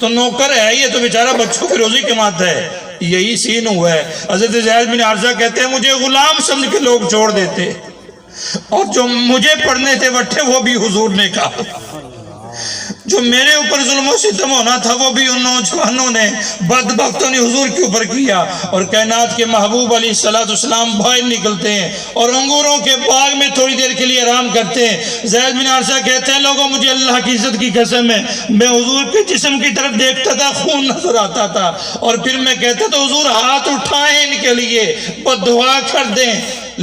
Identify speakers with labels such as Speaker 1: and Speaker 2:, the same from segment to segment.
Speaker 1: تو نوکر ہے، یہ تو بیچارہ بچوں کی روزی کماتا ہے. یہی سین ہوا ہے. حضرت زید بن حارثہ کہتے ہیں مجھے غلام سمجھ کے لوگ چھوڑ دیتے، اور جو مجھے پڑھنے تھے وٹھے وہ بھی حضور نے کہا. جو میرے اوپر ظلم و ستم ہونا تھا وہ بھی ان نوجوانوں نے، بدبختوں نے حضور کے اوپر کیا. اور کائنات کے محبوب علیہ السلام باہر نکلتے ہیں اور انگوروں کے باغ میں تھوڑی دیر کے لیے آرام کرتے ہیں. زید بن حارثہ کہتے ہیں لوگوں مجھے اللہ کی عزت کی قسم ہے، میں حضور کے جسم کی طرف دیکھتا تھا، خون نظر آتا تھا، اور پھر میں کہتا تھا حضور ہاتھ اٹھائیں ان کے لیے، بددعا کر دیں.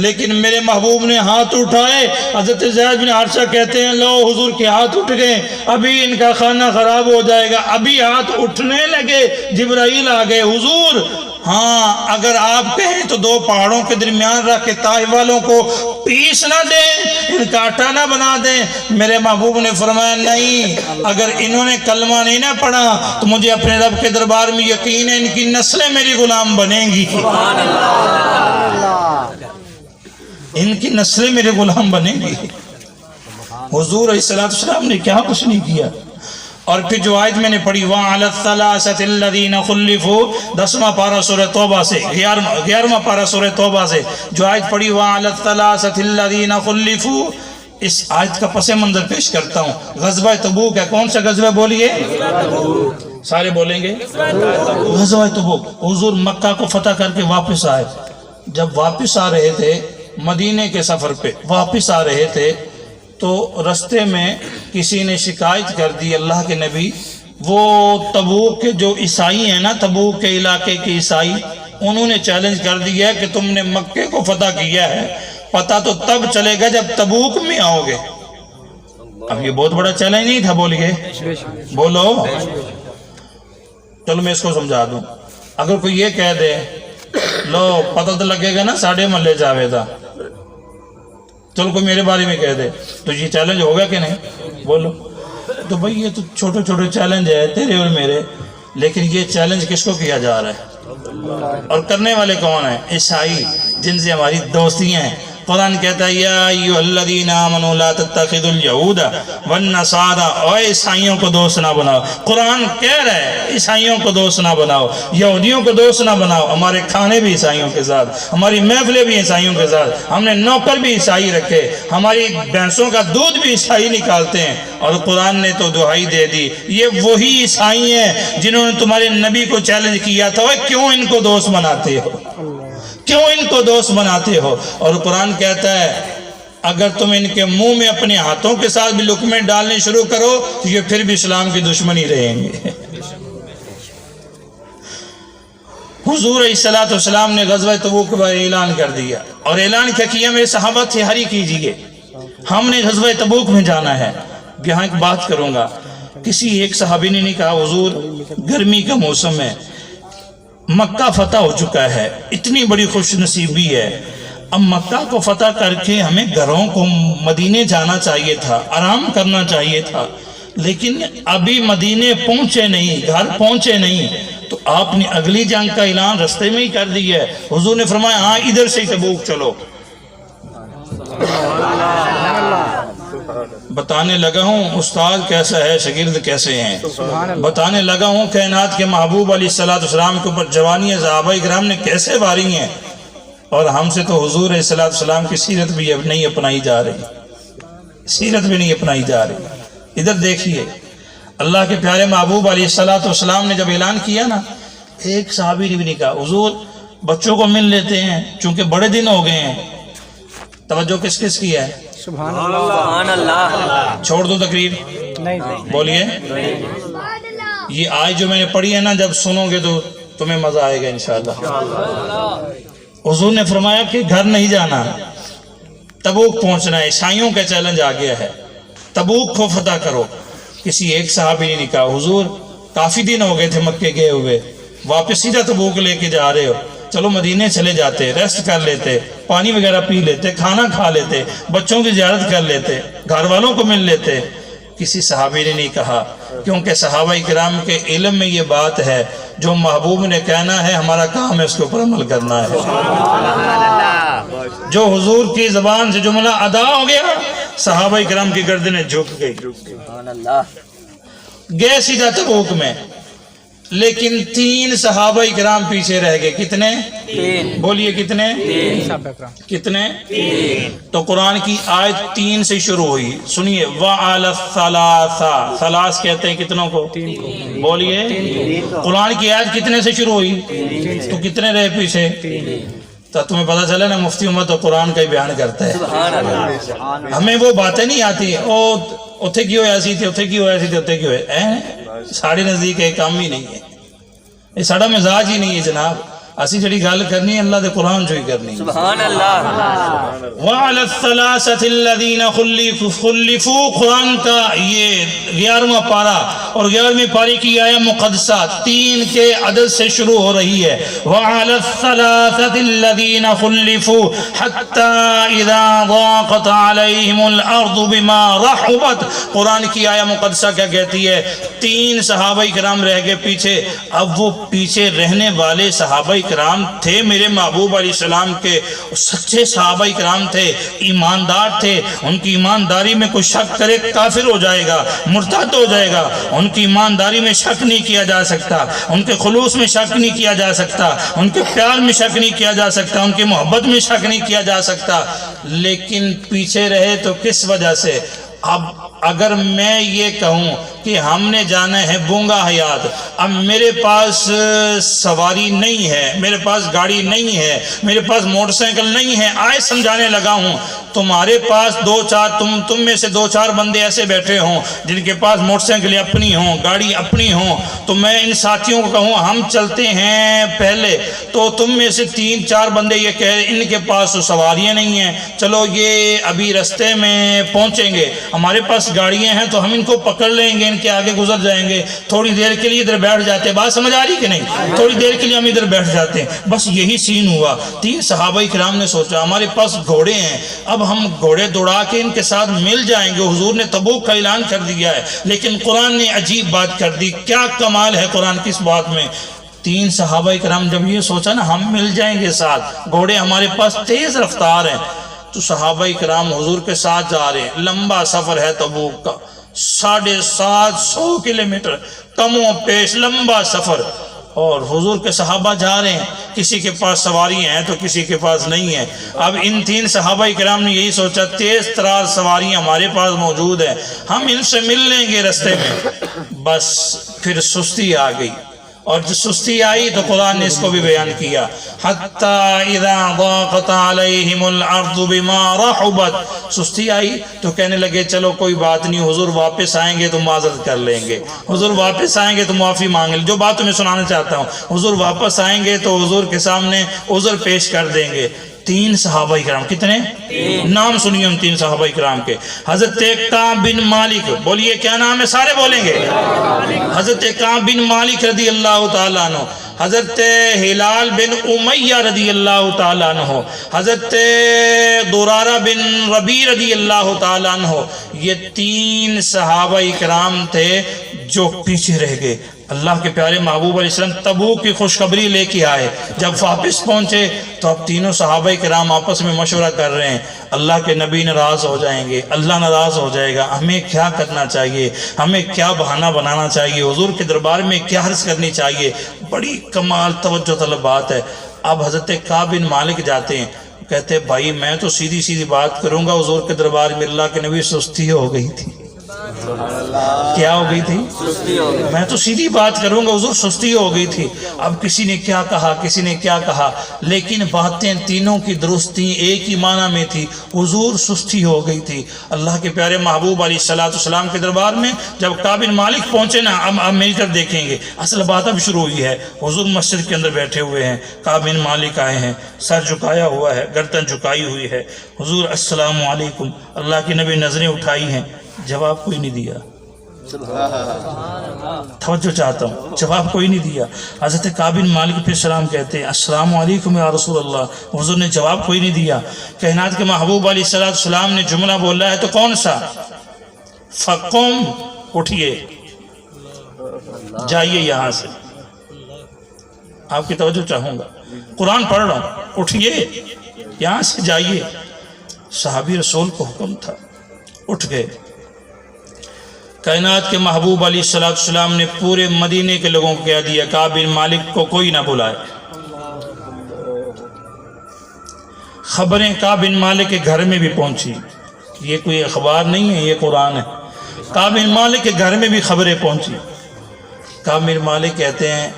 Speaker 1: لیکن میرے محبوب نے ہاتھ اٹھائے. حضرت زید بن حارثہ کہتے ہیں لو حضور کے ہاتھ اٹھ گئے، ابھی ان کا کھانا خراب ہو جائے گا. ابھی ہاتھ اٹھنے لگے جبرائیل آ گئے. حضور ہاں اگر آپ کہیں تو دو پہاڑوں کے درمیان رکھ کے طائف والوں کو پیس نہ دیں، ان کا آٹا نہ بنا دیں. میرے محبوب نے فرمایا نہیں، اگر انہوں نے کلمہ نہیں نہ پڑھا تو مجھے اپنے رب کے دربار میں یقین ہے ان کی نسلیں میری غلام بنیں گی، ان کی نسلیں میرے غلام بنیں گی. حضور علیہ السلام نے کیا کچھ نہیں کیا. اور پھر جو آیت میں نے پڑھی وَعَلَى الثَّلَاثَةِ الَّذِينَ خُلِّفُوا 10واں پارہ سورہ توبہ سے 11واں پارہ سورہ توبہ سے جو آیت پڑھی وَعَلَى الثَّلَاثَةِ الَّذِينَ خُلِّفُوا، اس آیت کا پس منظر پیش کرتا ہوں. غزوہ تبوک ہے. کون سا غزوہ بولیے؟ سارے بولیں گے غزوہ تبوک. حضور مکہ کو فتح کر کے واپس آئے. جب واپس آ رہے تھے مدینے کے سفر پہ واپس آ رہے تھے تو رستے میں کسی نے شکایت کر دی اللہ کے نبی، وہ تبوک کے جو عیسائی ہیں نا، تبوک کے علاقے کے عیسائی، انہوں نے چیلنج کر دیا ہے کہ تم نے مکے کو فتح کیا ہے، پتہ تو تب چلے گا جب تبوک میں آؤ گے. اب یہ بہت بڑا چیلنج نہیں تھا، بولیے بولو. چلو میں اس کو سمجھا دوں. اگر کوئی یہ کہہ دے لو پتہ تو لگے گا نا ساڑھے محلے جاوے تھا، چلو کوئی میرے بارے میں کہہ دے تو یہ چیلنج ہوگا کہ نہیں؟ بولو. تو بھئی یہ تو چھوٹے چھوٹے چیلنج ہے تیرے اور میرے، لیکن یہ چیلنج کس کو کیا جا رہا ہے اور کرنے والے کون ہیں؟ عیسائی، جن سے ہماری دوستیاں ہیں. قرآن کہتا ہے یا ایھا الذین آمنوا لا تتخذوا اليہود والنصارى، اور عیسائیوں کو دوست نہ بناؤ. قرآن کہہ رہا ہے عیسائیوں کو دوست نہ بناؤ، یہودیوں کو دوست نہ بناؤ. ہمارے کھانے بھی عیسائیوں کے ساتھ، ہماری محفلیں بھی عیسائیوں کے ساتھ، ہم نے نوکر بھی عیسائی رکھے، ہماری بھینسوں کا دودھ بھی عیسائی نکالتے ہیں. اور قرآن نے تو دہائی دے دی یہ وہی عیسائی ہیں جنہوں نے تمہارے نبی کو چیلنج کیا تھا کیوں ان کو دوست بناتے ہو، کیوں ان کو دوست بناتے ہو. اور قرآن کہتا ہے اگر تم ان کے منہ میں اپنے ہاتھوں کے ساتھ بھی لقمے ڈالنے شروع کرو تو یہ پھر بھی اسلام کی دشمنی رہیں گے. حضور علیہ السلام نے غزوہ تبوک کا اعلان کر دیا اور اعلان کیا کیا میرے صحابہ تیاری کیجئے، ہم نے غزوہ تبوک میں جانا ہے. یہاں ایک بات کروں گا، کسی ایک صحابی نے نہیں کہا حضور گرمی کا موسم ہے، مکہ فتح ہو چکا ہے، اتنی بڑی خوش نصیبی ہے، اب مکہ کو فتح کر کے ہمیں گھروں کو مدینے جانا چاہیے تھا، آرام کرنا چاہیے تھا، لیکن ابھی مدینے پہنچے نہیں، گھر پہنچے نہیں، تو آپ نے اگلی جنگ کا اعلان رستے میں ہی کر دیا ہے. حضور نے فرمایا ہاں ادھر سے تبوک چلو. بتانے لگا ہوں استاد کیسا ہے، شاگرد کیسے ہیں. بتانے لگا ہوں کائنات کے محبوب علیہ السلام کے اوپر جوانیاں صحابہ کرام نے کیسے واری ہیں، اور ہم سے تو حضور علیہ السلام کی سیرت بھی نہیں اپنائی جا رہی، سیرت بھی نہیں اپنائی جا رہی. ادھر دیکھیے اللہ کے پیارے محبوب علیہ السلام نے جب اعلان کیا نا، ایک صحابی نے بھی نہیں کہا حضور بچوں کو مل لیتے ہیں چونکہ بڑے دن ہو گئے ہیں. توجہ کس کس کی ہے؟
Speaker 2: سبحان اللہ.
Speaker 1: چھوڑ دو تقریر، بولیے. یہ آیت جو میں نے پڑھی ہے نا جب سنو گے تو تمہیں مزہ آئے گا انشاءاللہ. حضور نے فرمایا کہ گھر نہیں جانا، تبوک پہنچنا ہے، عیسائیوں کا چیلنج آ گیا ہے، تبوک کو فتح کرو. کسی ایک صحابی نے کہا حضور کافی دن ہو گئے تھے مکے گئے ہوئے، واپس سیدھا تبوک لے کے جا رہے ہو، چلو مدینے چلے جاتے، ریسٹ کر لیتے، پانی وغیرہ پی لیتے، کھانا کھا لیتے، بچوں کی زیارت کر لیتے، گھر والوں کو مل لیتے. کسی صحابی نے نہیں کہا، کیونکہ صحابہ کرام کے علم میں یہ بات ہے جو محبوب نے کہنا ہے ہمارا کام ہے اس کے اوپر عمل کرنا ہے. جو حضور کی زبان سے جملہ ادا ہو گیا صحابہ کرام کی گردنیں جھک گئی، گئے سیدھا تبوک میں. لیکن 3 صحابہ کرام پیچھے رہ گئے. کتنے؟
Speaker 2: 3.
Speaker 1: بولیے کتنے؟
Speaker 2: 3.
Speaker 1: کتنے؟ 3. تو قرآن کی آیت 3 سے شروع ہوئی. سنیے وَعَلَى الثَّلَاثَ، ثلاث کہتے ہیں کتنوں کو؟ 3 کو. بولیے قرآن کی آیت کتنے سے شروع ہوئی؟ 3 تو کتنے رہے پیچھے؟ 3. تو تمہیں پتہ چلے نا مفتی عمر تو قرآن کا ہی بیان کرتا ہے.
Speaker 2: سبحان اللہ.
Speaker 1: ہمیں وہ باتیں نہیں آتی اتھے کی ہویا سی تھے اتھے کی ہویا سی تھے اتھے کی ہویا ساڑھے نزدیک ہے کام ہی نہیں ہے. یہ ساڑھا مزاج ہی نہیں ہے جناب. اسی جڑی گل کرنی ہے اللہ دے قرآن جو ہی کرنی ہے.
Speaker 2: سبحان اللہ.
Speaker 1: وَعَلَى الثَّلَاثَةِ الَّذِينَ خُلِّفُوا، قرآن کا یہ 11واں پارہ اور 11ویں پارے کی آیہ مقدسہ 3 کے عدد سے شروع ہو رہی ہے. وَعَلَى الثَّلَاثَةِ الَّذِينَ خُلِّفُوا حَتَّى إِذَا ضَاقَتْ عَلَيْهِمُ الْأَرْضُ بِمَا رَحُبَتْ. قرآن کی آیہ مقدسہ کیا کہتی ہے؟ 3 صحابہ کرام رہ گئے پیچھے. اب وہ پیچھے رہنے والے صحابہ کرام تھے میرے محبوب علیہ السلام کے سچے صحابہ کرام تھے، ایماندار تھے. ان کی ایمانداری میں کوئی شک کرے کافر ہو جائے گا، مرتد ہو جائے گا. ان کی ایمانداری میں شک نہیں کیا جا سکتا، ان کے خلوص میں شک نہیں کیا جا سکتا، ان کے پیار میں شک نہیں کیا جا سکتا، ان کی محبت میں شک نہیں کیا جا سکتا. لیکن پیچھے رہے تو کس وجہ سے؟ اب اگر میں یہ کہوں کہ ہم نے جانا ہے بونگا حیات، اب میرے پاس سواری نہیں ہے، میرے پاس گاڑی نہیں ہے، میرے پاس موٹر سائیکل نہیں ہے، آئے سمجھانے لگا ہوں. تمہارے پاس 2-4 تم میں سے 2-4 بندے ایسے بیٹھے ہوں جن کے پاس موٹر سائیکل اپنی ہوں، گاڑی اپنی ہوں، تو میں ان ساتھیوں کو کہوں ہم چلتے ہیں پہلے، تو تم میں سے 3-4 بندے یہ کہہ ان کے پاس تو سواریاں نہیں ہیں، چلو یہ ابھی رستے میں پہنچیں گے، ہمارے پاس گاڑیاں ہیں تو ہم ان کو پکڑ لیں گے، ان کے آگے گزر جائیں گے، تھوڑی دیر کے لیے ادھر بیٹھ جاتے ہیں. بات سمجھ آ رہی کہ نہیں؟ تھوڑی دیر کے لیے ہم ادھر بیٹھ جاتے ہیں. بس یہی سین ہوا. 3 صحابہ کرام نے سوچا ہمارے پاس گھوڑے ہیں، اب ہم گھوڑے دوڑا کے ان کے ساتھ مل جائیں گے. حضور نے تبوک کا اعلان کر دیا ہے، لیکن قرآن نے عجیب بات کر دی. کیا کمال ہے قرآن کی اس بات میں؟ 3 صحابہ کرام جب یہ سوچا نا ہم مل جائیں گے ساتھ، گھوڑے ہمارے پاس تیز رفتار ہیں، تو صحابہ کرام حضور کے ساتھ جا رہے ہیں. لمبا سفر ہے تبوک کا، 750 کلومیٹر کم و پیش لمبا سفر، اور حضور کے صحابہ جا رہے ہیں. کسی کے پاس سواریاں ہیں تو کسی کے پاس نہیں ہے. اب ان 3 صحابہ کرام نے یہی سوچا تیز ترار سواریاں ہمارے پاس موجود ہیں، ہم ان سے مل لیں گے رستے میں. بس پھر سستی آ گئی، اور جو سستی آئی تو قرآن نے اس کو بھی بیان کیا. حَتَّى إِذَا ضَاقَتْ عَلَيْهِمُ الْأَرْضُ بِمَا رَحُبَتْ. سستی آئی تو کہنے لگے چلو کوئی بات نہیں، حضور واپس آئیں گے تو معذرت کر لیں گے، حضور واپس آئیں گے تو معافی مانگ لیں. جو بات تمہیں سنانا چاہتا ہوں، حضور واپس آئیں گے تو حضور کے سامنے عذر پیش کر دیں گے. 3 صحابہ کرام. کتنے؟ 3. نام سنیے ان 3 صحابہ کرام کے. حضرت کعب بن مالک، بولیے کیا نام ہے؟ سارے بولیں گے. حضرت کعب بن مالک رضی اللہ تعالیٰ عنہ، حضرت ہلال بن امیہ رضی اللہ تعالیٰ عنہ، حضرت درارہ بن ربیع رضی اللہ تعالیٰ عنہ. یہ 3 صحابہ کرام تھے جو پیچھے رہ گئے. اللہ کے پیارے محبوب علیہ السلام تبوک کی خوشخبری لے کے آئے. جب واپس پہنچے تو اب تینوں صحابہ کرام آپس میں مشورہ کر رہے ہیں اللہ کے نبی ناراض ہو جائیں گے، اللہ ناراض ہو جائے گا، ہمیں کیا کرنا چاہیے، ہمیں کیا بہانہ بنانا چاہیے، حضور کے دربار میں کیا عرض کرنی چاہیے. بڑی کمال توجہ طلب بات ہے. اب حضرت کعب بن مالک جاتے ہیں، کہتے ہیں بھائی میں تو سیدھی سیدھی بات کروں گا، حضور کے دربار میں اللہ کے نبی سستی ہو گئی تھی. کیا ہو گئی تھی؟ میں تو سیدھی بات کروں گا، حضور سستی ہو گئی تھی. اب کسی نے کیا کہا، کسی نے کیا کہا، لیکن باتیں تینوں کی درست تھیں، ایک ہی معنی میں تھی، حضور سستی ہو گئی تھی. اللہ کے پیارے محبوب علیہ السلام کے دربار میں جب کعب بن مالک پہنچے نا، اب مل کر دیکھیں گے اصل بات اب شروع ہوئی ہے. حضور مسجد کے اندر بیٹھے ہوئے ہیں، کعب بن مالک آئے ہیں، سر جھکایا ہوا ہے، گردن جھکائی ہوئی ہے. حضور السلام علیکم، اللہ کے نبی نظریں اٹھائی ہیں، جواب کوئی نہیں دیا. توجہ چاہتا ہوں، جواب کوئی نہیں دیا. حضرت کعب بن مالک پہ سلام کہتے ہیں السلام علیکم یا رسول اللہ. حضور نے جواب کوئی نہیں دیا. کائنات کے محبوب علیہ السلام نے جملہ بولا ہے تو کون سا؟ فقم، اٹھئے جائیے یہاں سے. آپ کی توجہ چاہوں گا، قرآن پڑھ رہا ہوں، اٹھئے یہاں سے جائیے. صحابی رسول کو حکم تھا، اٹھ گئے. کائنات کے محبوب علیہ السلام نے پورے مدینے کے لوگوں کو کہہ دیا کعب بن مالک کو کوئی نہ بلائے۔ خبریں کعب بن مالک کے گھر میں بھی پہنچی، یہ کوئی اخبار نہیں ہے، یہ قرآن ہے۔ کعب بن مالک کے گھر میں بھی خبریں پہنچی۔ کعب بن مالک کہتے ہیں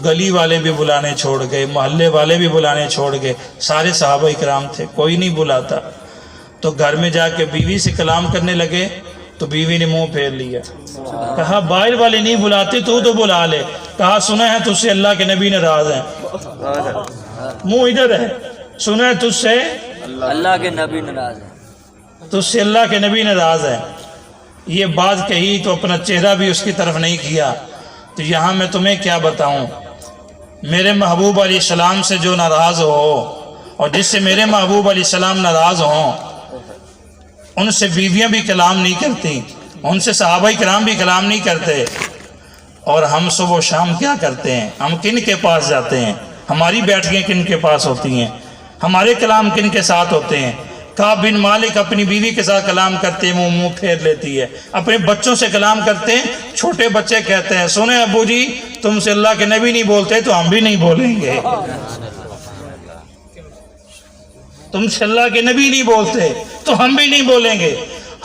Speaker 1: گلی والے بھی بلانے چھوڑ گئے، محلے والے بھی بلانے چھوڑ گئے، سارے صحابہ اکرام تھے، کوئی نہیں بلاتا۔ تو گھر میں جا کے بیوی سے کلام کرنے لگے تو بیوی نے منہ پھیر لیا، کہا باہر والے نہیں بلاتے تو بلا لے۔ کہا سنا ہے تجھ سے اللہ کے نبی ناراض ہیں، منہ ادھر ہے، سنا ہے تجھ سے
Speaker 2: اللہ کے نبی ناراض ہے۔
Speaker 1: تجھ سے اللہ کے نبی ناراض ہے۔ یہ بات کہی تو اپنا چہرہ بھی اس کی طرف نہیں کیا۔ تو یہاں میں تمہیں کیا بتاؤں، میرے محبوب علیہ السلام سے جو ناراض ہو اور جس سے میرے محبوب علیہ السلام ناراض ہوں، ان سے بیویاں بھی کلام نہیں کرتی، ان سے صحابہ کرام بھی کلام نہیں کرتے۔ اور ہم صبح و شام کیا کرتے ہیں، ہم کن کے پاس جاتے ہیں، ہماری بیٹھکیں کن کے پاس ہوتی ہیں، ہمارے کلام کن کے ساتھ ہوتے ہیں۔ کعب بن مالک اپنی بیوی کے ساتھ کلام کرتے ہیں، وہ منہ پھیر لیتی ہے۔ اپنے بچوں سے کلام کرتے ہیں، چھوٹے بچے کہتے ہیں سنیں ابو جی تم سے اللہ کے نبی نہیں بولتے تو ہم بھی نہیں بولیں گے، تم سے اللہ کے نبی نہیں بولتے تو ہم بھی نہیں بولیں گے۔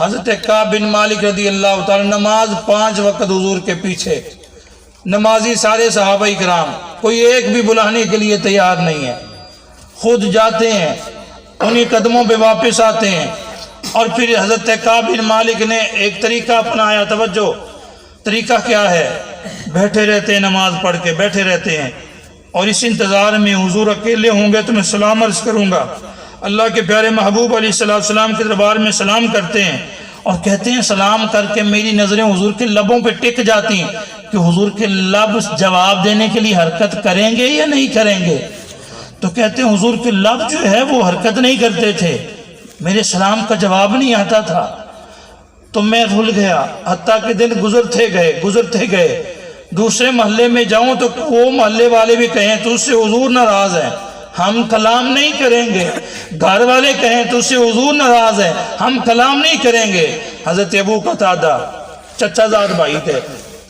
Speaker 1: حضرت کعب بن مالک رضی اللہ تعالی نماز 5 وقت حضور کے پیچھے، نمازی سارے صحابہ کرام، کوئی ایک بھی بلانے کے لیے تیار نہیں ہے، خود جاتے ہیں، انہی قدموں پہ واپس آتے ہیں۔ اور پھر حضرت کعب بن مالک نے ایک طریقہ اپنایا، توجہ، طریقہ کیا ہے، بیٹھے رہتے ہیں نماز پڑھ کے، بیٹھے رہتے ہیں اور اس انتظار میں حضور اکیلے ہوں گے تو میں سلام عرض کروں گا، اللہ کے پیارے محبوب علیہ السلام کے دربار میں سلام کرتے ہیں اور کہتے ہیں سلام کر کے میری نظریں حضور کے لبوں پہ ٹک جاتی ہیں کہ حضور کے لب جواب دینے کے لیے حرکت کریں گے یا نہیں کریں گے۔ تو کہتے ہیں حضور کے لب جو ہے وہ حرکت نہیں کرتے تھے، میرے سلام کا جواب نہیں آتا تھا، تو میں بھول گیا، حتیٰ کہ دن گزرتے گئے، دوسرے محلے میں جاؤں تو وہ محلے والے بھی کہیں تو اس سے حضور ناراض ہیں، ہم کلام نہیں کریں گے، گھر والے کہیں تو اس سے حضور ناراض ہیں، ہم کلام نہیں کریں گے۔ حضرت ابو قتادہ چچا زاد بھائی تھے،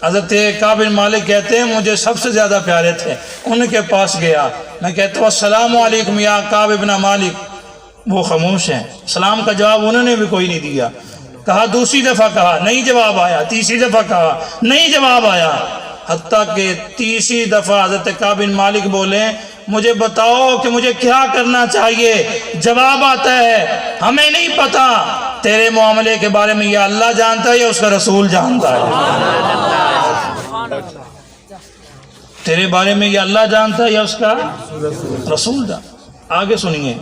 Speaker 1: حضرت کعب بن مالک کہتے ہیں مجھے سب سے زیادہ پیارے تھے، ان کے پاس گیا، میں کہتا ہوں السلام علیکم یا کعب بن مالک، وہ خاموش ہیں، سلام کا جواب انہوں نے بھی کوئی نہیں دیا۔ کہا دوسری دفعہ کہا نہیں جواب آیا، تیسری دفعہ کہا نہیں جواب آیا، حتیٰ کہ تیسری دفعہ حضرت کعب بن مالک بولے مجھے بتاؤ کہ مجھے کیا کرنا چاہیے، جواب آتا ہے ہمیں نہیں پتا، تیرے معاملے کے بارے میں یا اللہ جانتا ہے یا اس کا رسول جانتا ہے، تیرے بارے میں یا اللہ جانتا ہے یا اس کا رسول جانتا ہے۔ آگے سنیے،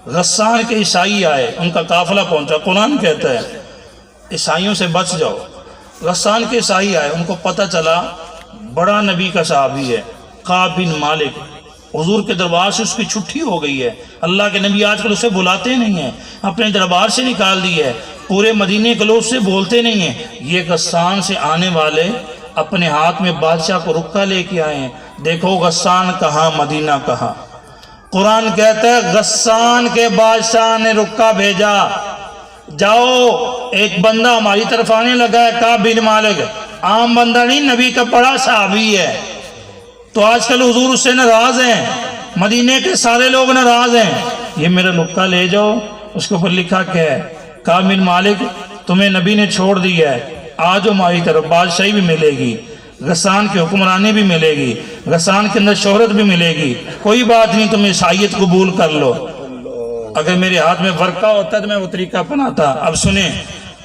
Speaker 1: غسان کے عیسائی آئے، ان کا قافلہ پہنچا، قرآن کہتا ہے عیسائیوں سے بچ جاؤ۔ غسان کے عیسائی آئے، ان کو پتہ چلا بڑا نبی کا صحابی ہے کعب بن مالک، حضور کے دربار سے اس کی چھٹی ہو گئی ہے، اللہ کے نبی آج کل اسے بلاتے نہیں ہیں، اپنے دربار سے نکال دی ہے، پورے مدینے کے لوگ سے بولتے نہیں ہیں۔ یہ غسان سے آنے والے اپنے ہاتھ میں بادشاہ کو رکا لے کے آئے ہیں، دیکھو غسان کہاں مدینہ کہاں۔ قرآن کہتا ہے غسان کے بادشاہ نے رکا بھیجا، جاؤ ایک بندہ ہماری طرف آنے لگا ہے کعب بن مالک، عام بندہ نہیں، نبی کا بڑا صحابی ہے، تو آج کل حضور اس سے ناراض ہیں، مدینے کے سارے لوگ ناراض ہیں، یہ میرا رکا لے جاؤ۔ اس کے اوپر لکھا کیا ہے، کعب بن مالک تمہیں نبی نے چھوڑ دیا ہے، آج ہماری طرف بادشاہی بھی ملے گی، غسان کی حکمرانی بھی ملے گی، غسان کے اندر شہرت بھی ملے گی، کوئی بات نہیں تم عیسائیت قبول کر لو۔ اگر میرے ہاتھ میں ورقہ ہوتا تو میں وہ طریقہ اپناتا۔ اب سنیں،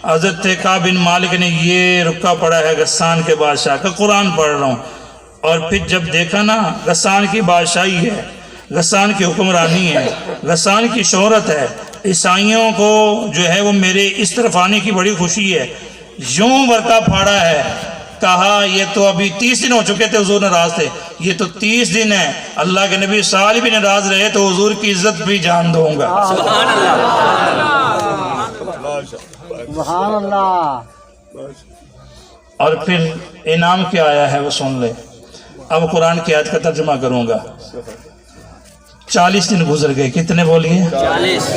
Speaker 1: حضرت کعب بن مالک نے یہ رکا پڑا ہے غسان کے بادشاہ کا، قرآن پڑھ رہا ہوں، اور پھر جب دیکھا نا غسان کی بادشاہی ہے، غسان کی حکمرانی ہے، غسان کی شہرت ہے، عیسائیوں کو جو ہے وہ میرے اس طرف آنے کی بڑی خوشی ہے، یوں ورقہ پھاڑا ہے، کہا یہ تو ابھی 30 دن ہو چکے تھے حضور ناراض تھے، یہ تو 30 دن ہے، اللہ کے نبی سال بھی ناراض رہے تو حضور کی عزت بھی جان دوں گا۔
Speaker 2: سبحان اللہ،
Speaker 3: سبحان اللہ۔
Speaker 1: اور پھر انعام کیا آیا ہے وہ سن لے۔ اب قرآن کی آیت کا ترجمہ کروں گا۔ 40 دن گزر گئے، کتنے بولیے؟
Speaker 2: 40،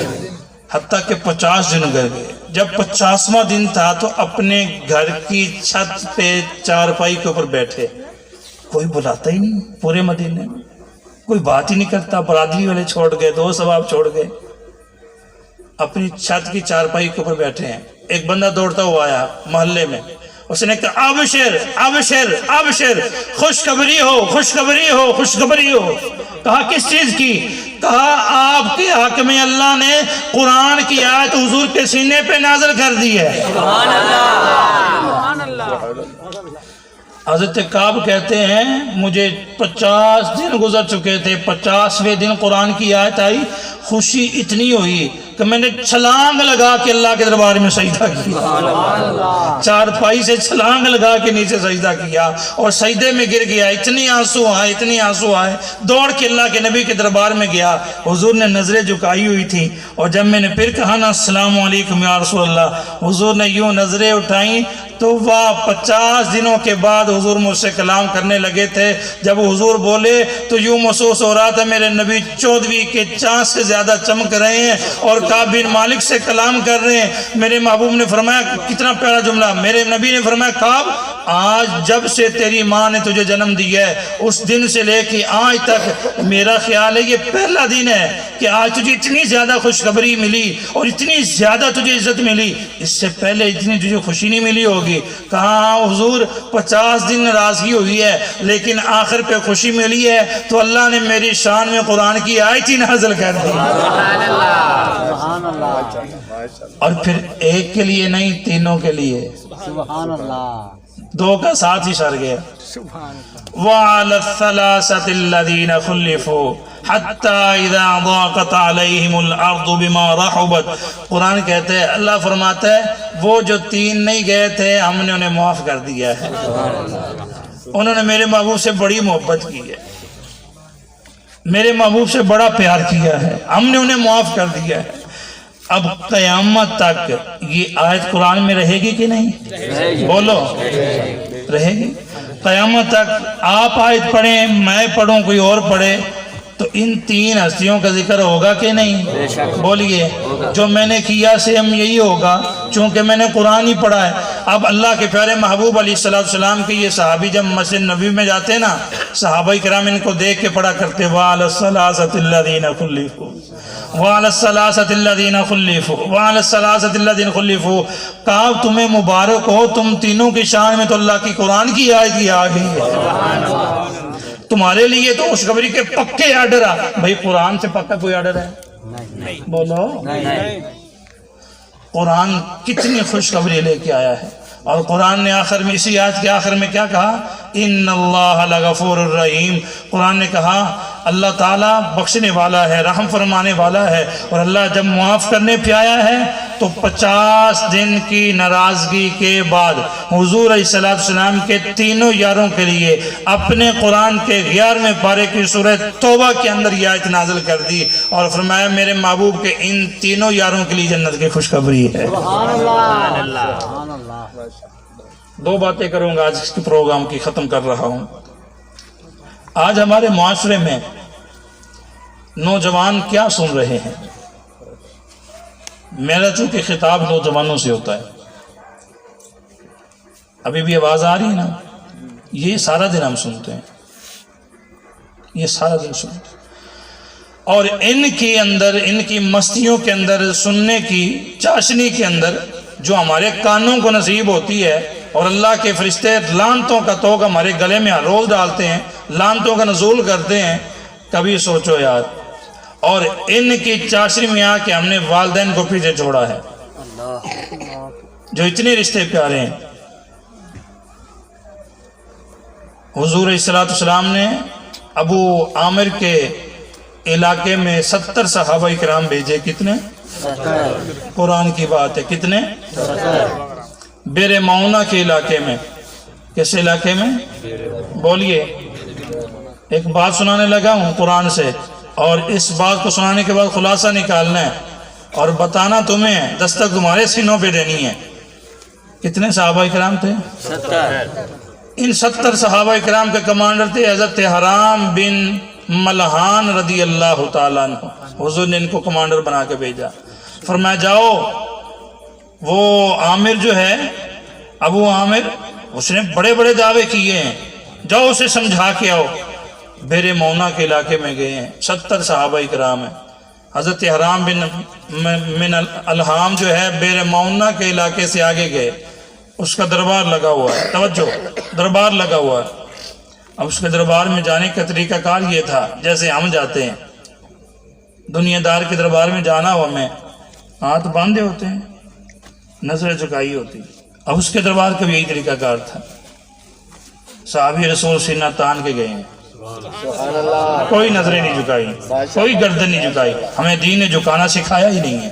Speaker 1: حتیٰ کہ 50 دن گزر گئے، جب 50واں دن تھا تو اپنے گھر کی چھت پہ چارپائی کے اوپر بیٹھے، کوئی بلاتا ہی نہیں پورے مدینے میں، کوئی بات ہی نہیں کرتا، برادری والے چھوڑ گئے، دوست احباب چھوڑ گئے، اپنی چھت کی چارپائی کے اوپر بیٹھے ہیں۔ ایک بندہ دوڑتا ہوا آیا محلے میں، اس نے کہا ابشر ابشر ابشر، خوشخبری ہو خوشخبری ہو خوشخبری ہو۔ کہا کس چیز کی؟ کہا آپ کے حق میں اللہ نے قرآن کی آیت حضور کے سینے پہ نازل کر دی ہے۔
Speaker 2: سبحان اللہ۔
Speaker 1: حضرت کعب کہتے ہیں مجھے 50 دن گزر چکے تھے، 50ویں دن قرآن کی آیت آئی، خوشی اتنی ہوئی کہ میں نے چھلانگ لگا کے اللہ کے دربار میں سجدہ کیا، چارپائی سے چھلانگ لگا کے نیچے سجدہ کیا اور سجدے میں گر گیا، اتنی آنسو آئے اتنی آنسو آئے، دوڑ کے اللہ کے نبی کے دربار میں گیا، حضور نے نظریں جھکائی ہوئی تھی، اور جب میں نے پھر کہا نا السلام علیکم یا رسول اللہ، حضور نے یوں نظریں اٹھائیں تو وہ 50 دنوں کے بعد حضور مجھ سے کلام کرنے لگے تھے۔ جب حضور بولے تو یوں محسوس ہو رہا تھا میرے نبی 14ویں کے چاند سے زیادہ چمک رہے ہیں اور کعب بن مالک سے کلام کر رہے ہیں۔ میرے محبوب نے فرمایا، کتنا پیارا جملہ، میرے نبی نے فرمایا کعب آج جب سے تیری ماں نے تجھے جنم دیا ہے اس دن سے لے کے آج تک میرا خیال ہے یہ پہلا دن ہے کہ آج تجھے اتنی زیادہ خوشخبری ملی اور اتنی زیادہ تجھے عزت ملی، اس سے پہلے اتنی تجھے خوشی نہیں ملی ہوگی۔ کہا حضور 50 دن ناراضگی ہوئی ہے لیکن آخر پہ خوشی ملی ہے تو اللہ نے میری شان میں قرآن کی آیت ہی نازل کر دی۔ اور پھر ایک کے لیے نہیں، تینوں کے لیے،
Speaker 3: سبحان اللہ،
Speaker 1: دو کا ساتھ ہی سر گیا۔ وَعَلَى الثَّلَاثَةِ الَّذِينَ خُلِّفُوا حَتَّى إِذَا ضَاقَتْ عَلَيْهِمُ الْأَرْضُ بِمَا رَحُبَتْ۔ قرآن کہتے ہیں، اللہ فرماتا ہے وہ جو 3 نہیں گئے تھے ہم نے انہیں معاف کر دیا ہے، انہوں نے میرے محبوب سے بڑی محبت کی ہے، میرے محبوب سے بڑا پیار کیا ہے، ہم نے انہیں معاف کر دیا ہے۔ اب قیامت تک یہ آیت قرآن میں رہے گی کہ نہیں؟ بولو رہے گی۔ قیامت تک آپ آیت پڑھیں، میں پڑھوں، کوئی اور پڑھے، تو ان 3 ہستیوں کا ذکر ہوگا کہ نہیں؟ بولیے، جو میں نے کیا سے ہم یہی ہوگا چونکہ میں نے قرآن ہی پڑھا ہے۔ اب اللہ کے پیارے محبوب علیہ السلام کے یہ صحابی جب مسجد نبوی میں جاتے نا، صحابہ کرام ان کو دیکھ کے پڑھا کرتے وَعَلَى الثَّلَاثَةِ الَّذِينَ خُلِّفُوا وَعَلَى الثَّلَاثَةِ الَّذِينَ خُلِّفُوا وَعَلَى الثَّلَاثَةِ الَّذِينَ خُلِّفُوا۔ کہا تمہیں مبارک ہو، تم تینوں کی شان میں تو اللہ کی قرآن کی آیت ہی آ گئی ہے، تمہارے لیے تو خوشخبری کے پکے آرڈر آ۔ بھائی قرآن سے پکا کوئی آرڈر ہے؟ بولو، قرآن کتنی خوشخبری لے کے آیا ہے۔ اور قرآن نے آخر میں، اسی آیت کے آخر میں کیا کہا؟ ان اللہ لغفور الرحیم۔ قرآن نے کہا اللہ تعالیٰ بخشنے والا ہے، رحم فرمانے والا ہے، اور اللہ جب معاف کرنے پہ آیا ہے تو 50 دن کی ناراضگی کے بعد حضور علیہ السلام کے تینوں یاروں کے لیے اپنے قرآن کے 11ویں پارے کی سورہ توبہ کے اندر یہ آیت نازل کر دی اور فرمایا میرے محبوب کے ان تینوں یاروں کے لیے جنت کی خوشخبری ہے۔
Speaker 3: سبحان اللہ۔
Speaker 1: 2 باتیں کروں گا، آج اس کے پروگرام کی ختم کر رہا ہوں۔ آج ہمارے معاشرے میں نوجوان کیا سن رہے ہیں؟ میرا چونکہ خطاب نوجوانوں سے ہوتا ہے، ابھی بھی آواز آ رہی ہے نا؟ یہ سارا دن ہم سنتے ہیں، یہ سارا دن سنتے ہیں، اور ان کے اندر، ان کی مستیوں کے اندر، سننے کی چاشنی کے اندر جو ہمارے کانوں کو نصیب ہوتی ہے، اور اللہ کے فرشتے لعنتوں کا توغ ہمارے گلے میں ہر روز ڈالتے ہیں، لعنتوں کا نزول کرتے ہیں، کبھی سوچو یار۔ اور ان کی چاشنی میں آ کے ہم نے والدین کو پیچھے چھوڑا ہے، جو اتنے رشتے پیارے ہیں۔ حضور علیہ السلام نے ابو عامر کے علاقے میں 70 صحابہ کرام بھیجے، کتنے؟ قرآن کی بات ہے، کتنے؟ بیر معونہ کے علاقے میں۔ کس علاقے میں؟ بولیے۔ ایک بات سنانے لگا ہوں قرآن سے، اور اس بات کو سنانے کے بعد خلاصہ نکالنا ہے اور بتانا تمہیں ہے، دستک تمہارے سینوں پہ دینی ہے۔ کتنے صحابہ کرام تھے؟ 70۔ ان 70 صحابہ کرام کے کمانڈر تھے حضرت حرام بن ملحان رضی اللہ تعالیٰ عنہ۔ حضور نے ان کو کمانڈر بنا کے بھیجا، فرمایا جاؤ وہ عامر جو ہے ابو عامر، اس نے بڑے بڑے دعوے کیے ہیں، جاؤ اسے سمجھا کے آؤ۔ بیر مونا کے علاقے میں گئے ہیں، 70 صحابہ کرام ہیں۔ حضرت حرام بن من الحام جو ہے بیر مونا کے علاقے سے آگے گئے، اس کا دربار لگا ہوا ہے، توجہ، دربار لگا ہوا ہے۔ اب اس کے دربار میں جانے کا طریقہ کار یہ تھا جیسے ہم جاتے ہیں، دنیا دار کے دربار میں جانا ہو ہمیں، ہاتھ باندھے ہوتے ہیں، نظریں جھکائی ہوتی۔ اب اس کے دربار کا بھی یہی طریقہ کار تھا۔ صحابی رسول سینہ تان کے گئے ہیں، کوئی نظریں نہیں جھکائی، کوئی گردن نہیں جھکائی۔ ہمیں دین نے جھکانا سکھایا ہی نہیں ہے۔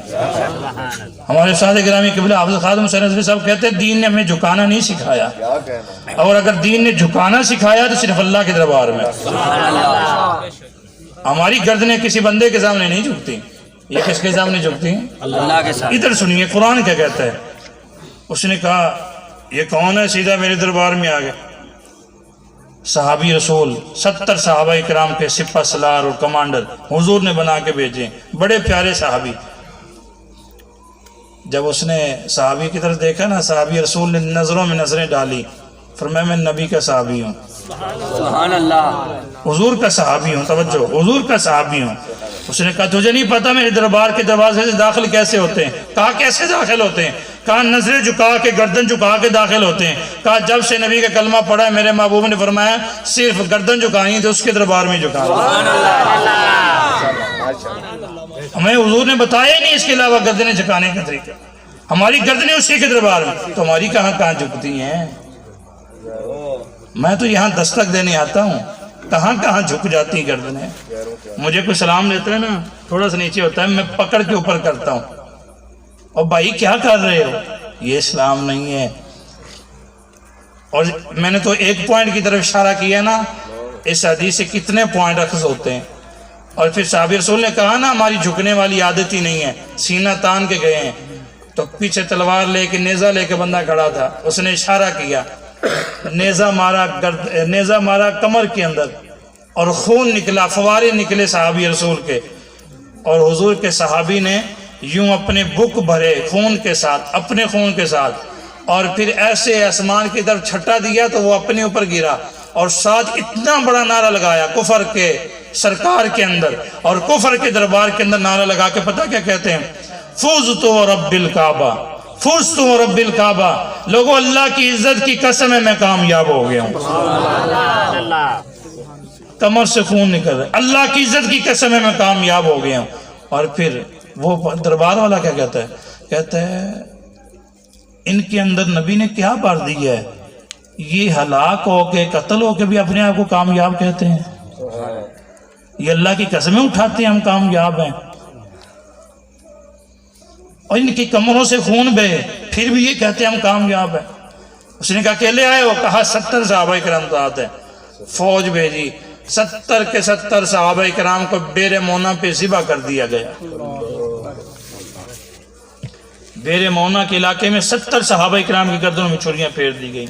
Speaker 1: ہمارے ساتھ گرامی قبلہ حافظ خادم حسین نظوی صاحب کہتے ہیں دین نے ہمیں جھکانا نہیں سکھایا، اور اگر دین نے جھکانا سکھایا تو صرف اللہ کے دربار میں۔ ہماری گردنیں کسی بندے کے سامنے نہیں جھکتی، یہ کس کے سامنے جھکتی ہیں؟
Speaker 2: اللہ کے ساتھ۔
Speaker 1: ادھر سنیے قرآن کیا کہتا ہے۔ اس نے کہا یہ کون ہے، سیدھا میرے دربار میں آ گیا۔ صحابی رسول 70 صحابہ کرام کے سپہ سالار اور کمانڈر حضور نے بنا کے بھیجے، بڑے پیارے صحابی۔ جب اس نے صحابی کی طرف دیکھا نا، صحابی رسول نے نظروں میں نظریں ڈالی، فرمایا میں نبی کا صحابی ہوں،
Speaker 2: سبحان اللہ،
Speaker 1: حضور کا صحابی ہوں، توجہ، حضور کا صحابی ہوں۔ اس نے کہا تجھے نہیں پتا میرے دربار کے دروازے سے داخل کیسے ہوتے ہیں؟ کہا کیسے داخل ہوتے ہیں؟ کہا نظریں جھکا کے، گردن جھکا کے داخل ہوتے ہیں۔ کہا جب سے نبی کا کلمہ پڑھا ہے میرے محبوب نے فرمایا صرف گردن جھکانی ہے تو اس کے دربار میں جھکانا۔ ہمیں حضور نے بتایا ہی نہیں اس کے علاوہ گردنیں جھکانے کا طریقہ۔ ہماری گردنیں اسی کے دربار میں، تو ہماری کہاں کہاں جھکتی ہیں؟ میں تو یہاں دستک دینے آتا ہوں، کہاں کہاں جھک جاتی گردنیں۔ مجھے کوئی سلام دیتا ہے نا، تھوڑا سا نیچے ہوتا ہے، میں پکڑ کے اوپر کرتا ہوں، اور بھائی کیا کر رہے ہو؟ یہ اسلام نہیں ہے۔ اور میں نے تو ایک پوائنٹ کی طرف اشارہ کیا نا، اس حدیث سے کتنے پوائنٹ اخذ ہوتے ہیں۔ اور پھر صحابی رسول نے کہا نا ہماری جھکنے والی عادت ہی نہیں ہے، سینہ تان کے گئے ہیں، تو پیچھے تلوار لے کے، نیزہ لے کے بندہ کھڑا تھا، اس نے اشارہ کیا، نیزہ مارا کمر کے اندر، اور خون نکلا، فوارے نکلے صحابی رسول کے، اور حضور کے صحابی نے یوں اپنے بک بھرے خون کے ساتھ، اپنے خون کے ساتھ، اور پھر ایسے آسمان کی طرف چھٹا دیا تو وہ اپنے اوپر گرا، اور ساتھ اتنا بڑا نعرہ لگایا کفر کے سرکار کے اندر اور کفر کے دربار کے اندر نعرہ لگا کے پتہ کیا کہتے ہیں؟ فوزت رب الکعبہ، فوزت رب الکعبہ، لوگوں اللہ کی عزت کی قسم ہے میں کامیاب ہو گیا ہوں۔ کمر سے خون نکل رہا ہے، اللہ کی عزت کی قسم ہے میں کامیاب ہو گیا ہوں۔ اور پھر وہ دربار والا کیا کہتا ہے؟ کہتا ہے ان کے اندر نبی نے کیا بھر دیا ہے، یہ ہلاک ہو کے، قتل ہو کے بھی اپنے آپ کو کامیاب کہتے ہیں، یہ اللہ کی قسمیں اٹھاتے ہیں ہم کامیاب ہیں، اور ان کی کمروں سے خون بہے پھر بھی یہ کہتے ہیں ہم کامیاب ہیں۔ اس نے کہا اکیلے آئے ہو؟ کہا 70 صحابہ کرام ساتھ ہیں۔ فوج بھیجی، 70 کے 70 صحابہ کرام کو بیر مونا پہ ذبح کر دیا گیا۔ بیر مونا کے علاقے میں 70 صحابہ کرام کی گردنوں میں چھریاں پھیر دی گئی،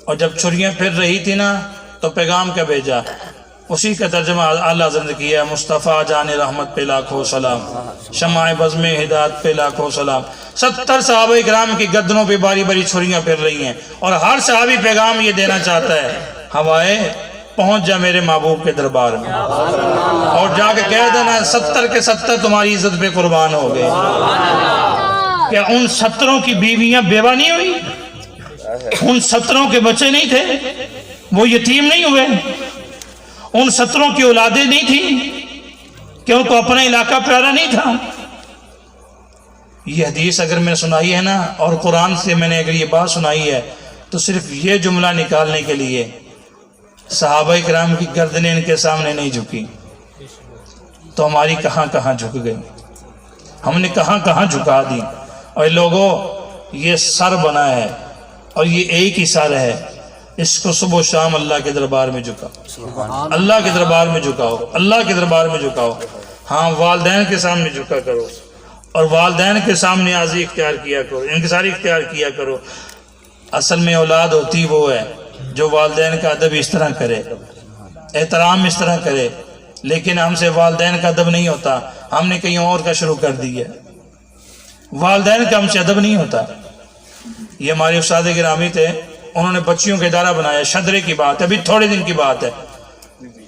Speaker 1: اور جب چھریاں پھر رہی تھی نا تو پیغام کیا بھیجا؟ اسی کا ترجمہ اعلیٰ حضرت نے کیا ہے، مصطفیٰ جان رحمت پہ لاکھوں سلام، شمع بزم ہدایت پہ لاکھوں سلام۔ 70 صحابہ کرام کی گردنوں پہ باری باری چھریاں پھر رہی ہیں، اور ہر صحابی پیغام یہ دینا چاہتا ہے، ہوائے پہنچ جا میرے محبوب کے دربار میں، اور جا کے کہہ دینا 70 کے 70 تمہاری عزت پہ قربان ہو گئے۔ کیا ان 70 کی بیویاں بیوہ نہیں ہوئی؟ ان 70 کے بچے نہیں تھے؟ وہ یتیم نہیں ہوئے؟ ان 70 کی اولادیں نہیں تھیں کہ ان کو اپنا علاقہ پیارا نہیں تھا؟ یہ حدیث اگر میں سنائی ہے نا، اور قرآن سے میں نے اگر یہ بات سنائی ہے، تو صرف یہ جملہ نکالنے کے لیے صحابہ کرام کی گردنیں ان کے سامنے نہیں جھکی، تو ہماری کہاں کہاں جھک گئی، ہم نے کہاں کہاں جھکا دی۔ اور لوگوں یہ سر بنا ہے، اور یہ ایک ہی سر ہے، اس کو صبح و شام اللہ کے دربار میں جھکاؤ، اللہ کے دربار میں جھکاؤ، اللہ کے دربار میں جھکاؤ۔ ہاں والدین کے سامنے جھکا کرو، اور والدین کے سامنے عاجزی اختیار کیا کرو، انکساری اختیار کیا کرو۔ اصل میں اولاد ہوتی وہ ہے جو والدین کا ادب اس طرح کرے، احترام اس طرح کرے، لیکن ہم سے والدین کا ادب نہیں ہوتا، ہم نے کہیں اور کا شروع کر دیا۔ والدین کا ہم سے ادب نہیں ہوتا. یہ ہمارے استاد گرامی تھے, انہوں نے بچیوں کا ادارہ بنایا. شدرے کی بات ہے, ابھی تھوڑے دن کی بات ہے,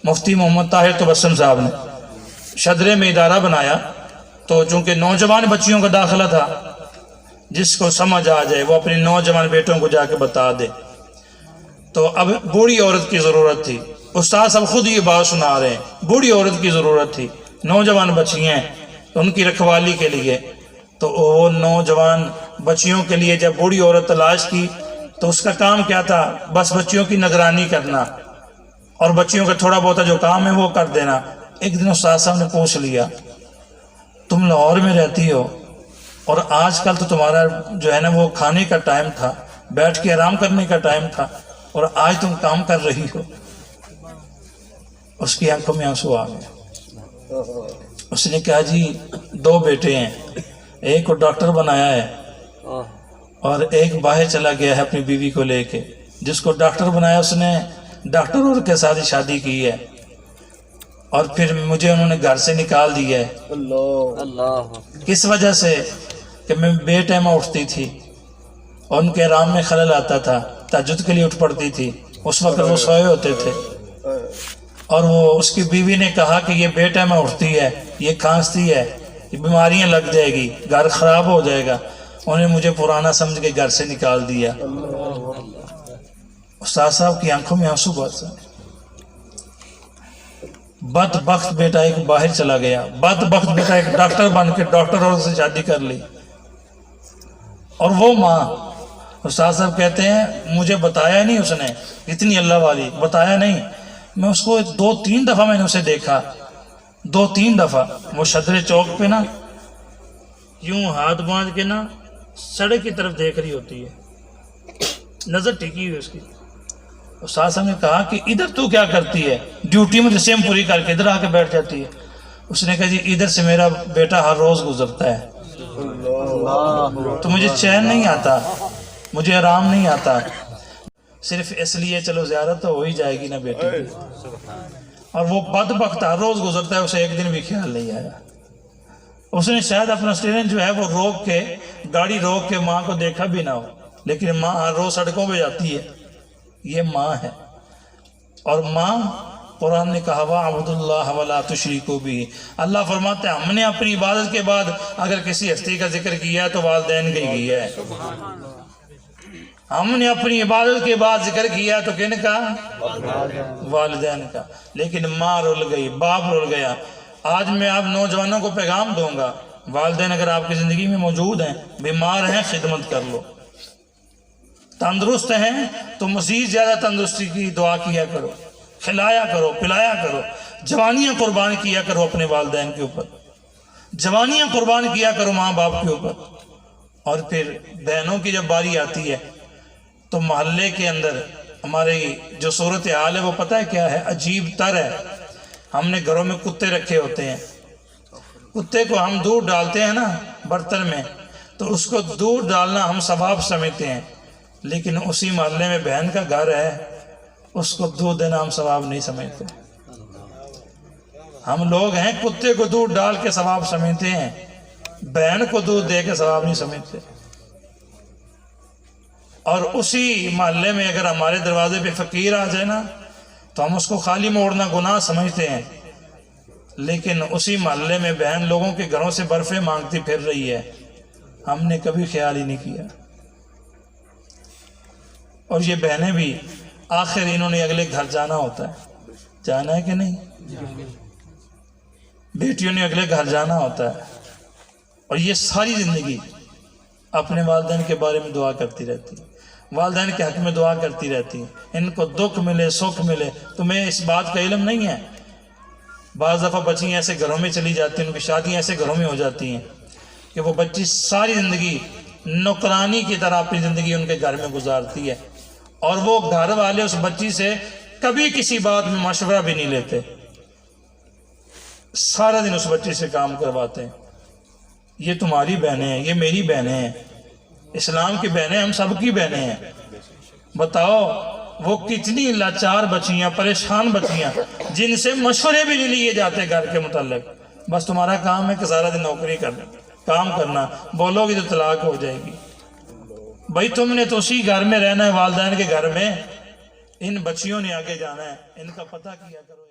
Speaker 1: مفتی محمد طاہر تبسم صاحب نے شدرے میں ادارہ بنایا. تو چونکہ نوجوان بچیوں کا داخلہ تھا, جس کو سمجھ آ جائے وہ اپنے نوجوان بیٹوں کو جا کے بتا دے. تو اب بوڑھی عورت کی ضرورت تھی. استاد صاحب خود یہ بات سنا رہے ہیں, بوڑھی عورت کی ضرورت تھی, نوجوان بچیاں ان کی رکھوالی کے لیے. تو وہ نوجوان بچیوں کے لیے جب بوڑھی عورت تلاش کی تو اس کا کام کیا تھا؟ بس بچیوں کی نگرانی کرنا اور بچیوں کا تھوڑا بہت جو کام ہے وہ کر دینا. ایک دن استاد صاحب نے پوچھ لیا, تم لاہور میں رہتی ہو اور آج کل تو تمہارا جو ہے نا وہ کھانے کا ٹائم تھا, بیٹھ کے آرام کرنے کا ٹائم تھا, اور آج تم کام کر رہی ہو. اس کی آنکھوں میں آنسو آ گئے. اس نے کہا جی 2 بیٹے ہیں, ایک کو ڈاکٹر بنایا ہے اور ایک باہر چلا گیا ہے اپنی بیوی کو لے کے. جس کو ڈاکٹر بنایا اس نے ڈاکٹر اور کے ساتھ شادی کی ہے, اور پھر مجھے انہوں نے گھر سے نکال دیا ہے. کس وجہ سے؟ کہ میں بے ٹائمہ اٹھتی تھی اور ان کے آرام میں خلل آتا تھا, تہجد کے لیے اٹھ پڑتی تھی, اس وقت وہ سوئے ہوتے تھے. اور وہ اس کی بیوی نے کہا کہ یہ بے ٹائمہ اٹھتی ہے, یہ کھانستی ہے, یہ بیماریاں لگ جائے گی, گھر خراب ہو جائے گا. انہوں نے مجھے پرانا سمجھ کے گھر سے نکال دیا. استاد صاحب کی آنکھوں میں آنسو برسے. بدبخت بیٹا ایک باہر چلا گیا, بدبخت بیٹا ایک ڈاکٹر بن کے ڈاکٹر اور سے شادی کر لی. اور وہ ماں, استاد صاحب کہتے ہیں مجھے بتایا نہیں اس نے, اتنی اللہ والی, بتایا نہیں. میں اس کو 2-3 دفعہ میں نے اسے دیکھا, 2-3 دفعہ وہ شدرے چوک پہ نا یوں ہاتھ باندھ کے نا سڑک کی طرف دیکھ رہی ہوتی ہے, نظر ٹکی ہوئی اس کی. استاد صاحب نے کہا کہ ادھر تو کیا کرتی ہے؟ ڈیوٹی میں سیم پوری کر کے ادھر آ کے بیٹھ جاتی ہے. اس نے کہا جی ادھر سے میرا بیٹا ہر روز گزرتا ہے, تو مجھے چین نہیں آتا, مجھے آرام نہیں آتا. صرف اس لیے چلو زیارت تو ہو ہی جائے گی نا بیٹے کی. اور وہ بدبخت ہر روز گزرتا ہے, اسے ایک دن بھی خیال نہیں آیا. اس نے شاید اپنا اسٹیرنگ جو ہے وہ روک کے, گاڑی روک کے ماں کو دیکھا بھی نہ ہو, لیکن ماں ہر روز سڑکوں پہ جاتی ہے. یہ ماں ہے. اور ماں, قرآن نے کہا وَاعْبُدُوا اللَّهَ وَلَا تُشْرِكُوا بِهِ, اللہ فرماتا ہے ہم نے اپنی عبادت کے بعد اگر کسی ہستی کا ذکر کیا ہے تو والدین کا ہی کیا ہے. ہم نے اپنی عبادت کے بعد ذکر کیا تو کن کا؟ والدین کا. لیکن ماں رول گئی, باپ رول گیا. آج میں آپ نوجوانوں کو پیغام دوں گا, والدین اگر آپ کی زندگی میں موجود ہیں, بیمار ہیں, خدمت کر لو. تندرست ہیں تو مزید زیادہ تندرستی کی دعا کیا کرو, کھلایا کرو, پلایا کرو, جوانیاں قربان کیا کرو اپنے والدین کے اوپر, جوانیاں قربان کیا کرو ماں باپ کے اوپر. اور پھر بہنوں کی جب باری آتی ہے تو محلے کے اندر ہماری جو صورتحال ہے وہ پتہ ہے کیا ہے؟ عجیب تر ہے. ہم نے گھروں میں کتے رکھے ہوتے ہیں, کتے کو ہم دودھ ڈالتے ہیں نا برتن میں, تو اس کو دودھ ڈالنا ہم ثواب سمجھتے ہیں, لیکن اسی محلے میں بہن کا گھر ہے, اس کو دودھ دینا ہم ثواب نہیں سمجھتے. ہم لوگ ہیں کتے کو دودھ ڈال کے ثواب سمجھتے ہیں, بہن کو دودھ دے کے ثواب نہیں سمجھتے. اور اسی محلے میں اگر ہمارے دروازے پہ فقیر آ جائے نا تو ہم اس کو خالی موڑنا گناہ سمجھتے ہیں, لیکن اسی محلے میں بہن لوگوں کے گھروں سے برفیں مانگتی پھر رہی ہے, ہم نے کبھی خیال ہی نہیں کیا. اور یہ بہنیں بھی آخر انہوں نے اگلے گھر جانا ہوتا ہے, جانا ہے کہ نہیں؟ بیٹیوں نے اگلے گھر جانا ہوتا ہے, اور یہ ساری زندگی اپنے والدین کے بارے میں دعا کرتی رہتی, والدین کے حق میں دعا کرتی رہتی. ان کو دکھ ملے سکھ ملے. تمہیں اس بات کا علم نہیں ہے, بعض دفعہ بچیاں ایسے گھروں میں چلی جاتی ہیں, ان کی شادیاں ایسے گھروں میں ہو جاتی ہیں کہ وہ بچی ساری زندگی نوکرانی کی طرح اپنی زندگی ان کے گھر میں گزارتی ہے, اور وہ گھر والے اس بچی سے کبھی کسی بات میں مشورہ بھی نہیں لیتے, سارا دن اس بچی سے کام کرواتے ہیں. یہ تمہاری بہنیں ہیں, یہ میری بہنیں ہیں, اسلام کی بہنیں ہم سب کی بہنیں ہیں. بتاؤ وہ کتنی لاچار بچیاں, پریشان بچیاں جن سے مشورے بھی نہیں لیے جاتے گھر کے متعلق, بس تمہارا کام ہے کہ سارا دن نوکری کرنا. کام کرنا، بولو گی تو طلاق ہو جائے گی۔ بھائی تم نے تو اسی گھر میں رہنا ہے، والدین کے گھر میں، ان بچیوں نے آگے جانا ہے، ان کا پتہ کیا کرو۔